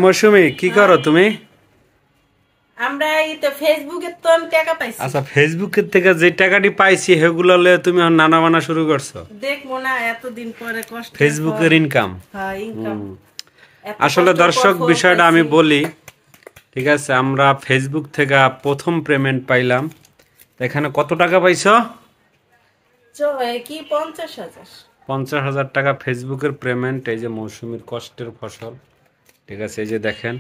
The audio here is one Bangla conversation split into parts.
মৌসুমী কি করো তুমি? আমরা এই তো ফেসবুকে তো টাকা পাইছি। আচ্ছা, ফেসবুকের থেকে যে টাকাটি পাইছি সেগুলো লয়ে তুমি নানা বানা শুরু করছো? দেখবো না এতদিন পরে কষ্ট ফেসবুকের ইনকাম। হ্যাঁ, ইনকাম। আসলে দর্শক বিষয়টা আমি বলি, ঠিক আছে? আমরা ফেসবুক থেকে প্রথম পেমেন্ট পাইলাম। এখানে কত টাকা পাইছো? কি 50,000। 50,000 টাকা ফেসবুকের পেমেন্ট। এই যে মৌসুমীর কষ্টের ফসল, ঠিক আছে? এই যে দেখেন।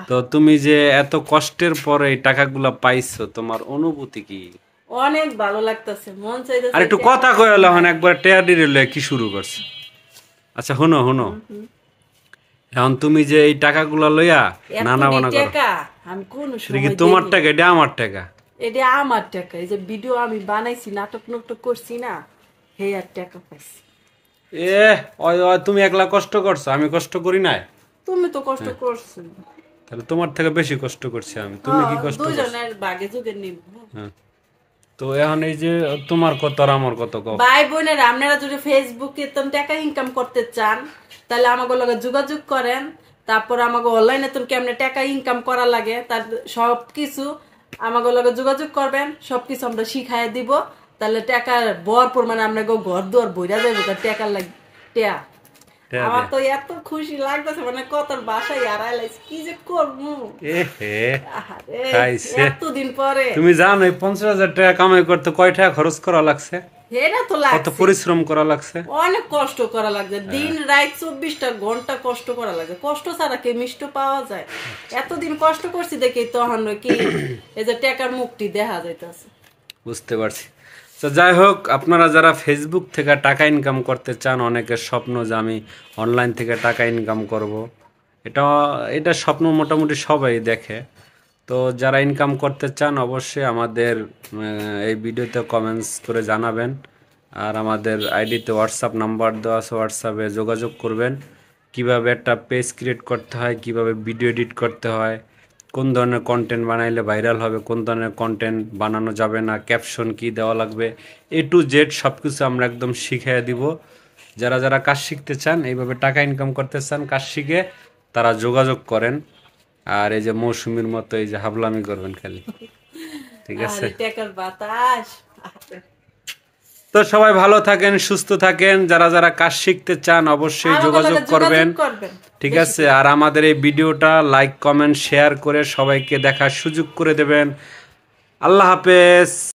তো তুমি যে এত কষ্টের পরে এই টাকাগুলো পাইছো, তোমার অনুভূতি কি? অনেক ভালো লাগতেছে, মন চাইতেছে। আর একটু কথা কই হলো, এখন একবার টেয়ারি রেলে কি শুরু করছে? আচ্ছা শুনো এখন তুমি যে এই টাকাগুলো লইয়া নানা বানা করো, আমি কোন সময় কি তোমার টাকা? এটা আমার টাকা। এটা আমার টাকা। এই যে ভিডিও আমি বানাইছি, নাটক করছি না, হে আর টাকা পাইছি। ওই তুমি একলা কষ্ট করছো, আমি কষ্ট করি নাই? তুমি তো কষ্ট করছো। তাহলে তোমার থেকে বেশি কষ্ট করছি আমি। তুমি কি কষ্ট করছো? দুজনের ভাগে যুগে নিব। তো এখন এই যে তোমার কত আর আমার কত, ভাই বোনেরা, আপনারা যদি ফেসবুকে টাকা ইনকাম করতে চান তাহলে আমাকে লগে যোগাযোগ করেন। তারপর আমাকে অনলাইনে তুমি কেমনে টাকা ইনকাম করা লাগে তার সবকিছু আমাকে লগে যোগাযোগ করবেন। সবকিছু আমরা শিখাই দিব। তাহলে টাকার ভরপুর, মানে আপনাকে ঘর দুয়ার বইরা যাবে টাকা লাগে। আমার তো এত খুশি লাগতেছে, মানে কত বাসায় হারাইলাইছি, কি যে করবো এতদিন পরে। তুমি জানো এই 50,000 টাকা কামাই করতে কয় টাকা খরচ করা লাগছে? কত পরিশ্রম করা লাগছে, অনেক কষ্ট করা লাগছে। দিন রাত 24টা ঘন্টা কষ্ট করা লাগে। কষ্ট ছাড়া কি মিষ্ট পাওয়া যায়? এতদিন কষ্ট করছি দেখি তখন কি এই যে টাকার মুক্তি দেখা যাইতেছে। বুঝতে পারছি। তো যাই হোক, আপনারা যারা ফেসবুক থেকে টাকা ইনকাম করতে চান, অনেকের স্বপ্ন যে আমি অনলাইন থেকে টাকা ইনকাম করব, এটা স্বপ্ন মোটামুটি সবাই দেখে। তো যারা ইনকাম করতে চান অবশ্যই আমাদের এই ভিডিওতে কমেন্টস করে জানাবেন। আর আমাদের আইডিতে হোয়াটসঅ্যাপ নাম্বার দেওয়া আছে, হোয়াটসঅ্যাপে যোগাযোগ করবেন। কিভাবে একটা পেজ ক্রিয়েট করতে হয়, কিভাবে ভিডিও এডিট করতে হয়, কোন ধরনের কন্টেন্ট বানাইলে ভাইরাল হবে, কোন ধরনের কন্টেন্ট বানানো যাবে না, ক্যাপশন কি দেওয়া লাগবে, A to Z সব কিছু আমরা একদম শিখিয়ে দিব। যারা যারা কাজ শিখতে চান, এইভাবে টাকা ইনকাম করতে চান, কাজ শিখে তারা যোগাযোগ করেন। আর এই যে মৌসুমীর মতো এই যে হাবলামি করবেন খালি, ঠিক আছে? তো সবাই ভালো থাকেন, সুস্থ থাকেন। যারা যারা কাজ শিখতে চান অবশ্যই যোগাযোগ করবেন, ঠিক আছে? আর আমাদের এই ভিডিওটা লাইক কমেন্ট শেয়ার করে সবাইকে দেখার সুযোগ করে দেবেন। আল্লাহ হাফেজ।